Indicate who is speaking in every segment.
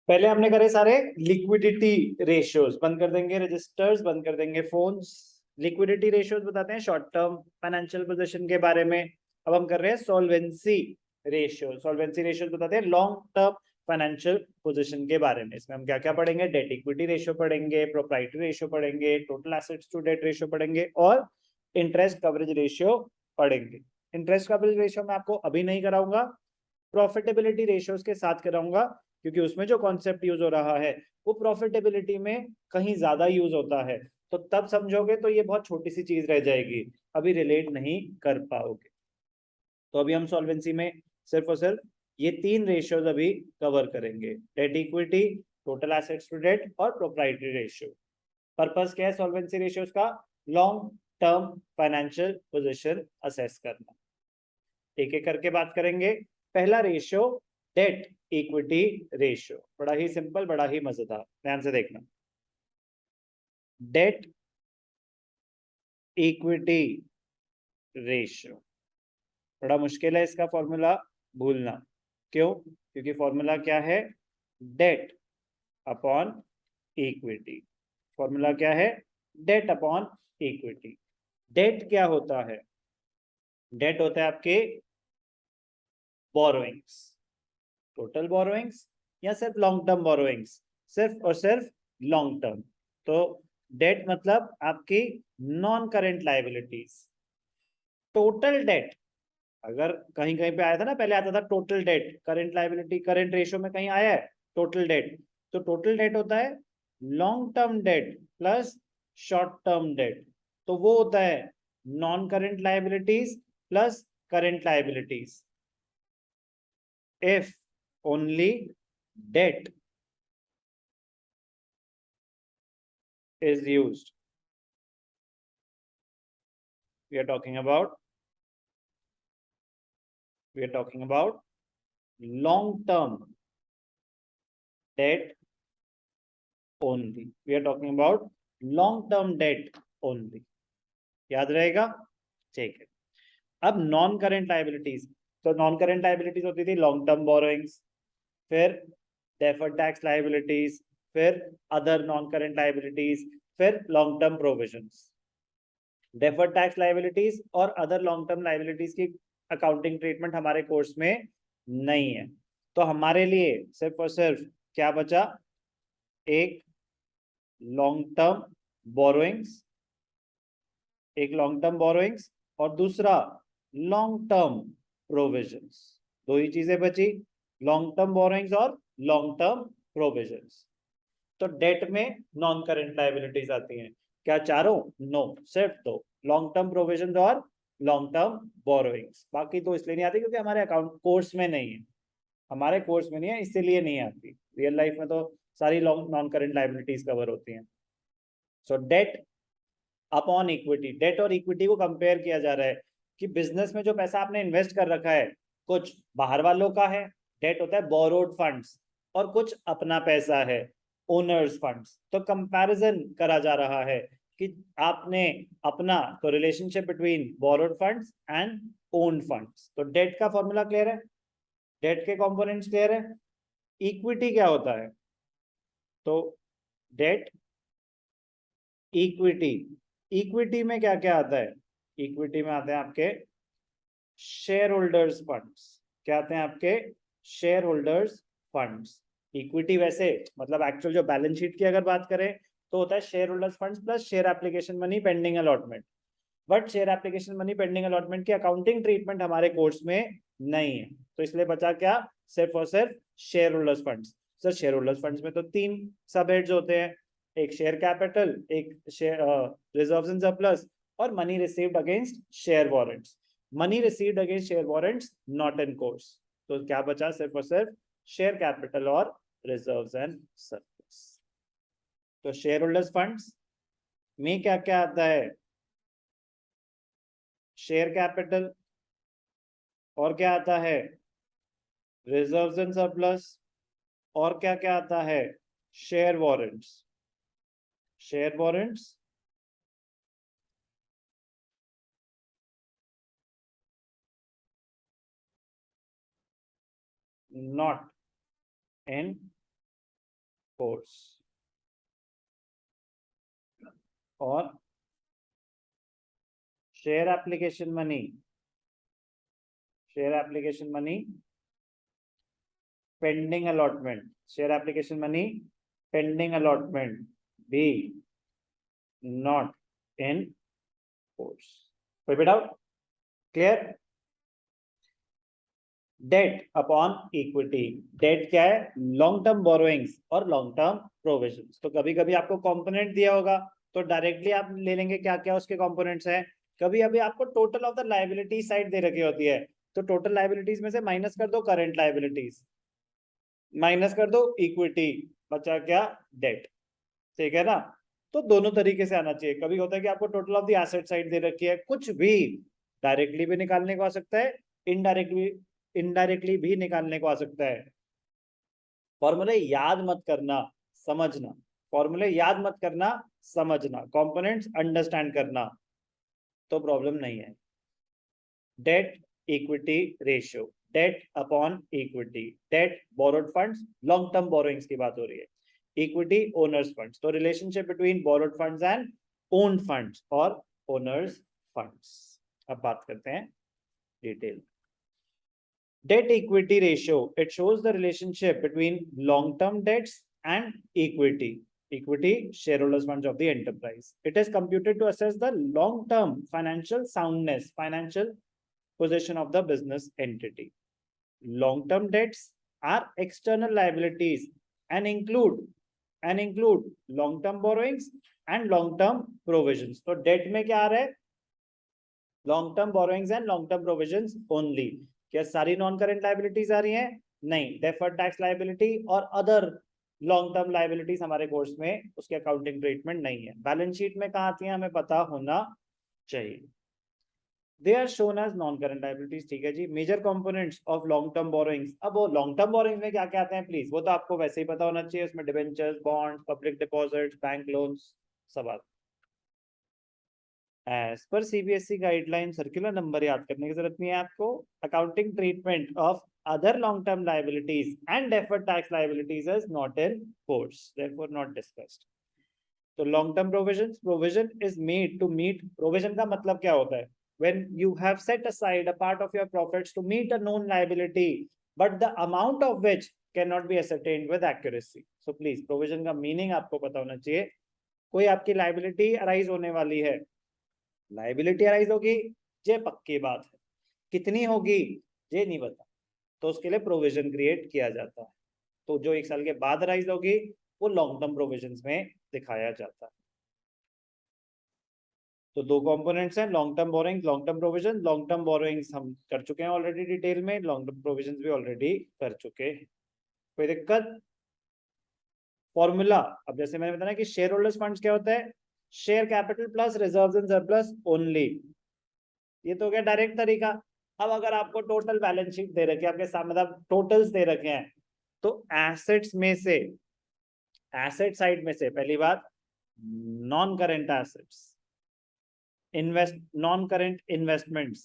Speaker 1: पहले हमने करे सारे लिक्विडिटी रेशियोज, बंद कर देंगे रजिस्टर्स, बंद कर देंगे फोन्स। लिक्विडिटी रेशियोज बताते हैं शॉर्ट टर्म फाइनेंशियल पोजीशन के बारे में। अब हम कर रहे हैं सॉल्वेंसी रेशियो। सॉल्वेंसी रेशियोज बताते हैं लॉन्ग टर्म फाइनेंशियल पोजीशन के बारे में। इसमें हम क्या क्या पढ़ेंगे? डेट इक्विटी रेशियो पढ़ेंगे, प्रोप्राइटरी रेशियो पढ़ेंगे, total assets to debt ratio पढ़ेंगे और इंटरेस्ट कवरेज रेशियो पढ़ेंगे। इंटरेस्ट कवरेज रेशियो मैं आपको अभी नहीं कराऊंगा, प्रॉफिटेबिलिटी रेशियोज के साथ कराऊंगा, क्योंकि उसमें जो कॉन्सेप्ट यूज हो रहा है वो प्रॉफिटेबिलिटी में कहीं ज्यादा यूज होता है। तो तब समझोगे तो ये बहुत छोटी सी चीज रह जाएगी, अभी रिलेट नहीं कर पाओगे। तो अभी हम सॉल्वेंसी में सिर्फ और सिर्फ ये तीन रेशियोज अभी कवर करेंगे, debt equity, total assets to debt और प्रोप्राइटरी रेशियो। पर्पस क्या है सॉल्वेंसी रेशियोज का? Long term financial position assess करना। एक एक करके बात करेंगे। पहला रेशियो डेट इक्विटी रेशियो, बड़ा ही सिंपल, बड़ा ही मजेदार, ध्यान से देखना। डेट इक्विटी रेशियो बड़ा मुश्किल है इसका फॉर्मूला भूलना। क्यों? क्योंकि फॉर्मूला क्या है? Date upon equity. फॉर्मूला क्या है? Date upon equity. डेट क्या होता है? डेट होता है आपके बोरोइंग्स, टोटल बोरोइंग्स या सिर्फ लॉन्ग टर्म बोरोइंग्स, सिर्फ और सिर्फ लॉन्ग टर्म। तो डेट मतलब आपकी non current liabilities. Total date अगर कहीं कहीं पे आया था ना, पहले आता था total date, current liability current ratio में कहीं आया है टोटल डेट। तो टोटल डेट होता है long term debt plus short term debt. तो वो होता है non current liabilities plus current liabilities. if only debt is used, we are talking about long term debt only. We are talking about long term debt only. याद रहेगा? ठीक है। अब non current liabilities, तो नॉन करेंट लाइबिलिटीज होती थी long term borrowings, फिर deferred tax liabilities, फिर अदर नॉन करेंट लाइबिलिटीज, फिर long term provisions. Deferred tax liabilities और अदर लॉन्ग टर्म लाइबिलिटीज की अकाउंटिंग ट्रीटमेंट हमारे कोर्स में नहीं है। तो हमारे लिए सिर्फ और सिर्फ क्या बचा? एक लॉन्ग टर्म बोरोइंग्स, एक लॉन्ग टर्म बोरोइंग्स और दूसरा लॉन्ग टर्म प्रोविजंस। दो ही चीजें बची, लॉन्ग टर्म बोरोइंग्स और लॉन्ग टर्म प्रोविजंस। तो डेट में नॉन करेंट लाइबिलिटीज आती हैं। क्या चारों? नो, सिर्फ दो, लॉन्ग टर्म प्रोविजन और लॉन्ग टर्म बोरोइंग्स। बाकी तो इसलिए नहीं आती क्योंकि हमारे अकाउंट कोर्स में नहीं है, हमारे कोर्स में नहीं है इसीलिए नहीं आती। रियल लाइफ में तो सारी नॉन करेंट लाइबिलिटीज कवर होती हैं। सो डेट अपॉन इक्विटी, डेट और इक्विटी को कंपेयर किया जा रहा है कि बिजनेस में जो पैसा आपने इन्वेस्ट कर रखा है कुछ बाहर वालों का है, डेट होता है बोरोड फंड्स, और कुछ अपना पैसा है, ओनर्स फंड्स। तो कंपैरिजन करा जा रहा है कि आपने अपना, तो relationship between borrowed funds and owned funds. तो डेट का फॉर्मूला क्लियर है, डेट के कंपोनेंट्स क्लियर है। इक्विटी क्या होता है? तो डेट इक्विटी, इक्विटी में क्या क्या आता है? इक्विटी में आते हैं आपके शेयर होल्डर्स फंड्स। क्या आते हैं आपके? Share holders funds. इक्विटी वैसे मतलब एक्चुअल जो बैलेंस शीट की अगर बात करें तो होता है share holders funds plus share application money pending allotment. But share application money pending allotment की अकाउंटिंग ट्रीटमेंट हमारे कोर्स में नहीं है, तो इसलिए बचा क्या? सिर्फ और सिर्फ share holders funds. Sir share holders funds में तो तीन सब हेड्स होते हैं, एक शेयर कैपिटल, एक शेयर रिजर्व्स एंड सरप्लस, और money received against share warrants. Money received against share warrants not in course. तो क्या बचा? सिर्फ और सिर्फ शेयर कैपिटल और रिजर्व्स एंड सरप्लस। तो शेयर होल्डर्स फंड्स में क्या क्या आता है? शेयर कैपिटल, और क्या आता है? रिजर्व्स एंड सरप्लस, और क्या क्या आता है? Share warrants. Share warrants not in force और share application money pending allotment, share application money pending allotment be not in force. कोई भी doubt? Clear? Debt upon equity, debt क्या है? लॉन्ग टर्म बोरोइंग्स और लॉन्ग टर्म प्रोविजंस। तो कभी कभी आपको कंपोनेंट दिया होगा तो डायरेक्टली आप ले लेंगे क्या क्या उसके कंपोनेंट्स हैं। कभी अभी आपको total of the liability side दे रखी होती है, तो टोटल लायबिलिटीज में से माइनस कर दो करंट लायबिलिटीज, माइनस कर दो इक्विटी, बचा क्या? डेट। ठीक है ना? तो दोनों तरीके से आना चाहिए। कभी होता है कि आपको total of the asset side दे रखी है, कुछ भी डायरेक्टली भी निकालने को आ सकता है, इनडायरेक्टली भी निकालने को आ सकता है। फॉर्मूले याद मत करना, समझना। फॉर्मूले याद मत करना, समझना। कंपोनेंट्स अंडरस्टैंड करना, तो प्रॉब्लम नहीं है। Debt equity ratio, debt upon equity, debt borrowed funds, long term borrowings की बात हो रही है, इक्विटी ओनर्स फंड्स, तो relationship between borrowed funds and owned funds और ओनर्स फंड्स। अब बात करते हैं detail. Debt equity ratio, it shows the relationship between long term debts and equity shareholders funds of the enterprise. It is computed to assess the long term financial soundness, financial position of the business entity. Long term debts are external liabilities and include long term borrowings and long term provisions. तो debt में क्या आ रहा है? long term borrowings and long term provisions only. क्या सारी non current liabilities आ रही हैं? नहीं। डेफर्ड टैक्स लाइबिलिटी और अदर लॉन्ग टर्म लाइबिलिटीज हमारे कोर्स में उसके अकाउंटिंग ट्रीटमेंट नहीं है। बैलेंस शीट में कहाँ आती है हमें पता होना चाहिए। They are shown as non current liabilities. ठीक है जी। Major components of long term borrowings, अब वो लॉन्ग टर्म बोरोइंग्स में क्या क्या आते हैं प्लीज, वो तो आपको वैसे ही पता होना चाहिए। उसमें debentures, bonds, public deposits, bank loans सब आते हैं। As per CBSE guideline circular number याद करने की जरूरत नहीं है आपको। Accounting treatment of other long term liabilities and deferred tax liabilities is not in force, therefore not discussed. तो long term provision, provision is made to meet, provision का मतलब क्या होता है? when you have set aside a part of your profits to meet a known liability but the amount of which cannot be ascertained with accuracy. so please provision का meaning आपको पता होना चाहिए। कोई आपकी लायबिलिटी अराइज होने वाली है, लाइबिलिटी अराइज होगी, ये पक्की बात है, कितनी होगी ये नहीं पता, तो उसके लिए प्रोविजन क्रिएट किया जाता है। तो जो 1 साल के बाद अराइज होगी वो लॉन्ग टर्म प्रोविजंस में दिखाया जाता है। तो दो कंपोनेंट्स हैं, long term borrowings, long term provision. Long term borrowings हम कर चुके हैं ऑलरेडी डिटेल में, लॉन्ग टर्म प्रोविजंस भी ऑलरेडी कर चुके हैं। कोई दिक्कत? फॉर्मूला, अब जैसे मैंने बताया कि शेयर होल्डर्स फंड्स क्या होता है? Share capital plus reserves and surplus only. ये तो हो गया डायरेक्ट तरीका। अब अगर आपको टोटल बैलेंस शीट दे रखे, आपके सामने मतलब टोटल्स दे रखे हैं, तो एसेट्स में से, एसेट साइड में से पहली बात non current assets, non current investments,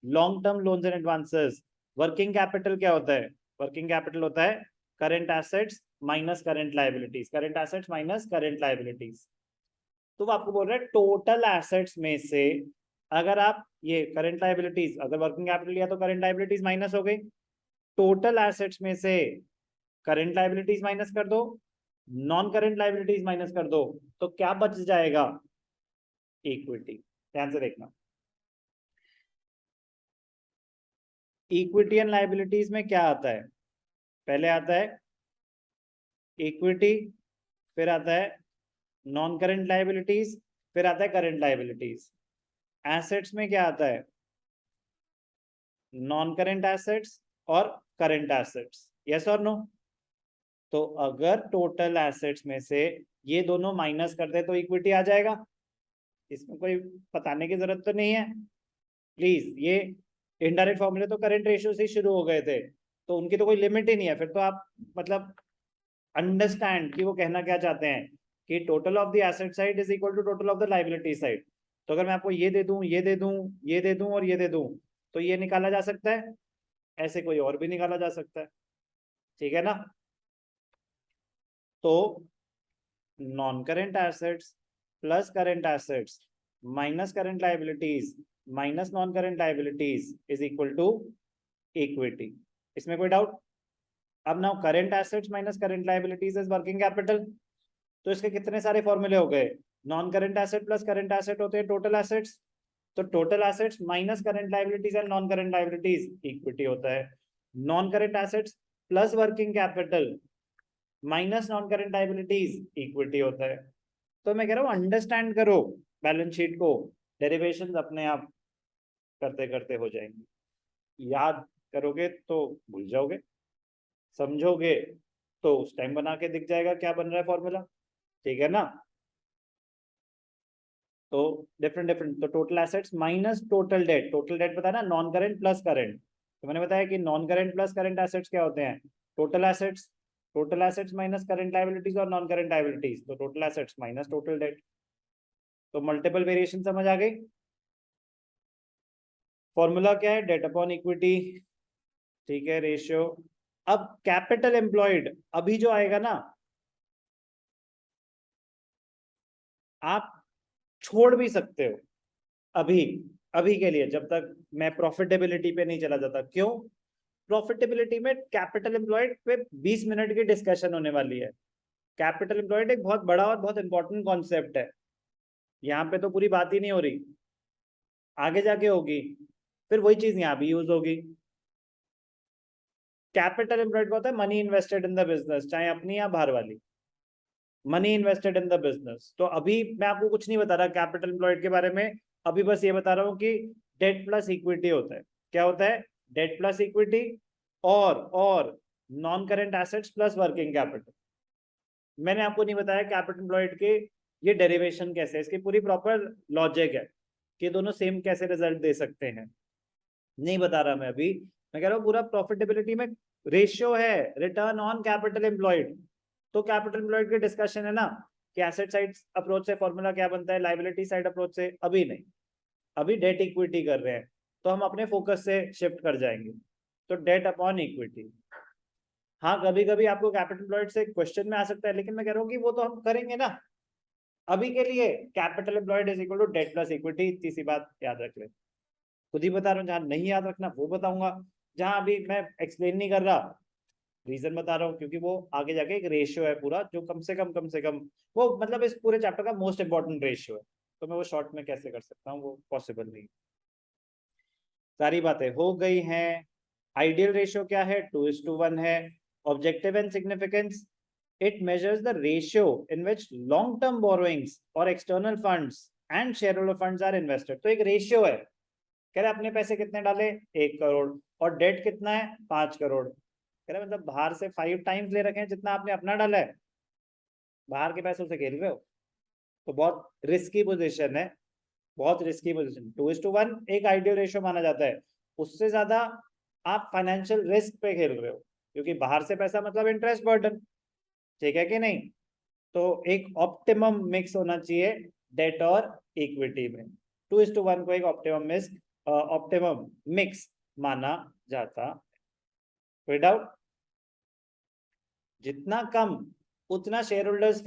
Speaker 1: long term loans and advances. Working capital क्या होता है? वर्किंग कैपिटल होता है current assets minus current liabilities, current assets minus current liabilities. तो वो आपको बोल रहा है टोटल एसेट्स में से अगर आप ये करंट लायबिलिटीज, अगर वर्किंग कैपिटल लिया तो करंट लायबिलिटीज माइनस हो गई, टोटल एसेट्स में से करंट लायबिलिटीज माइनस कर दो, नॉन करंट लायबिलिटीज माइनस कर दो, तो क्या बच जाएगा? इक्विटी। ध्यान से देखना, इक्विटी एंड लायबिलिटीज में क्या आता है? पहले आता है इक्विटी, फिर आता है नॉन करंट लायबिलिटीज, फिर आता है करंट लायबिलिटीज। एसेट्स में क्या आता है? नॉन करंट एसेट्स और करंट एसेट्स। यस और नो? तो अगर टोटल एसेट्स में से ये दोनों माइनस कर दे तो इक्विटी आ जाएगा। इसमें कोई बताने की जरूरत तो नहीं है प्लीज। ये इनडायरेक्ट फॉर्मूले तो करंट रेशियो से शुरू हो गए थे, तो उनकी तो कोई लिमिट ही नहीं है। फिर तो आप मतलब अंडरस्टैंड कि वो कहना क्या चाहते हैं कि total of the asset side is equal to total of the liability side. तो अगर मैं आपको ये दे दूं, ये दे दूं, ये दे दूं और ये दे दूं, तो ये निकाला जा सकता है, ऐसे कोई और भी निकाला जा सकता है। ठीक है ना? तो non current assets plus current assets minus current liabilities minus non current liabilities is equal to equity. इसमें कोई डाउट? अब now current assets minus current liabilities is working capital. तो इसके कितने सारे फॉर्मूले हो गए? Non current asset plus current asset होते हैं टोटल एसेट्स, तो total assets minus current liabilities and non current liabilities equity होता है। Non current assets plus working capital minus non current liabilities equity होता है। तो मैं कह रहा हूँ अंडरस्टैंड करो बैलेंस शीट को, डेरिवेशंस अपने आप करते करते हो जाएंगे। याद करोगे तो भूल जाओगे, समझोगे तो उस टाइम बना के दिख जाएगा क्या बन रहा है फॉर्मूला, ठीक है ना। तो डिफरेंट तो total assets minus total date बताया ना, नॉन करेंट प्लस करेंट। तो मैंने बताया कि non current plus current assets क्या होते हैं? Total assets minus current liabilities और नॉन करेंट लायबिलिटीज, तो total assets minus total date. तो मल्टीपल वेरिएशन समझ आ गई। फॉर्मूला क्या है? डेट अपॉन इक्विटी, ठीक है, रेशियो। अब कैपिटल एम्प्लॉयड अभी जो आएगा ना, आप छोड़ भी सकते हो अभी, अभी के लिए, जब तक मैं प्रॉफिटेबिलिटी पे नहीं चला जाता। क्यों? प्रॉफिटेबिलिटी में कैपिटल एम्प्लॉयड पे 20 मिनट की डिस्कशन होने वाली है। कैपिटल एम्प्लॉयड एक बहुत बड़ा और बहुत इंपॉर्टेंट कॉन्सेप्ट है, यहाँ पे तो पूरी बात ही नहीं हो रही, आगे जाके होगी, फिर वही चीज यहाँ भी यूज होगी। कैपिटल एम्प्लॉयड होता है money invested in the business, चाहे अपनी या बाहर वाली, money invested in the business. तो अभी मैं आपको कुछ नहीं बता रहा कैपिटल एम्प्लॉयड के बारे में, अभी बस ये बता रहा हूँ कि डेट प्लस इक्विटी होता है। क्या होता है? डेट प्लस इक्विटी और non current assets plus working capital. मैंने आपको नहीं बताया कैपिटल एम्प्लॉयड के ये डेरिवेशन कैसे है, इसकी पूरी प्रॉपर लॉजिक है कि दोनों सेम कैसे रिजल्ट दे सकते हैं, नहीं बता रहा मैं अभी। मैं कह रहा हूँ पूरा प्रॉफिटेबिलिटी में रेशियो है रिटर्न ऑन कैपिटल एम्प्लॉयड। तो कैपिटल एम्प्लॉयड की डिस्कशन है ना कि एसेट साइड अप्रोच से फॉर्मूला क्या बनता है, लायबिलिटी साइड अप्रोच से अभी नहीं, अभी डेट इक्विटी कर रहे हैं, तो हम अपने फोकस से शिफ्ट कर जाएंगे। तो डेट अपॉन इक्विटी, हाँ कभी कभी आपको कैपिटल एम्प्लॉयड से क्वेश्चन में आ सकता है, लेकिन मैं कह रहा हूँ कि वो तो हम करेंगे ना। अभी के लिए capital employed is equal to debt plus equity, इतनी सी बात याद रख ले। खुद ही बता रहा हूँ, जहां नहीं याद रखना वो बताऊंगा, जहां अभी मैं एक्सप्लेन नहीं कर रहा रीजन बता रहा हूँ, क्योंकि वो आगे जाके एक रेशियो है पूरा, जो कम से कम वो मतलब इस पूरे चैप्टर का मोस्ट इंपॉर्टेंट रेशियो है। तो मैं वो शॉर्ट में कैसे कर सकता हूँ, वो पॉसिबल नहीं। सारी बातें हो गई हैं। आइडियल रेशियो क्या है? 2:1 है। Objective and significance, it measures the ratio in which long term borrowings और external funds and shareholder funds are invested. तो एक रेशियो है, कह रहे अपने पैसे कितने डाले? 1 करोड़, और डेट कितना है? 5 करोड़। कह रहे मतलब बाहर से 5 टाइम्स ले रखे हैं जितना आपने अपना डाला है, बाहर के पैसों से खेल रहे हो। तो बहुत रिस्की पोजीशन है, बहुत रिस्की पोजीशन। 2:1 एक आइडियल रेशियो माना जाता है, उससे ज्यादा आप फाइनेंशियल रिस्क पे खेल रहे हो, क्योंकि बाहर से पैसा मतलब इंटरेस्ट बर्डन, ठीक है कि नहीं। तो एक ऑप्टिमम मिक्स होना चाहिए डेट और इक्विटी में। 2:1 को एक ऑप्टिमम मिक्स माना जाता। कोई डाउट? जितना कम उतना शेयर होल्डर्स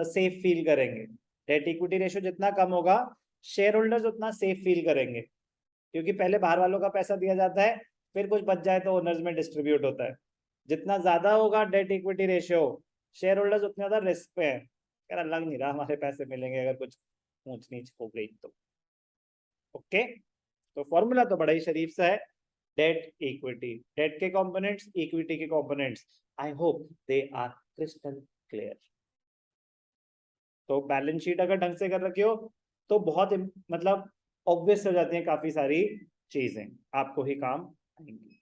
Speaker 1: सेफ फील करेंगे। डेट इक्विटी रेशियो जितना कम होगा, शेयर होल्डर्स उतना सेफ फील करेंगे, क्योंकि पहले बाहर वालों का पैसा दिया जाता है, फिर कुछ बच जाए तो ओनर्स में डिस्ट्रीब्यूट होता है। जितना ज्यादा होगा date equity ratio, share holders उतना ज्यादा रिस्क पे है, यार लग नहीं रहा हमारे पैसे मिलेंगे अगर कुछ ऊंच नीच हो गई तो। ओके, तो फॉर्मूला तो बड़ा ही शरीफ सा है, डेट इक्विटी, डेट के कंपोनेंट्स इक्विटी के components. I hope they are crystal clear. तो बैलेंस शीट अगर ढंग से कर रखी हो तो बहुत मतलब ऑब्वियस हो जाती है, काफी सारी चीजें आपको ही काम आएंगी।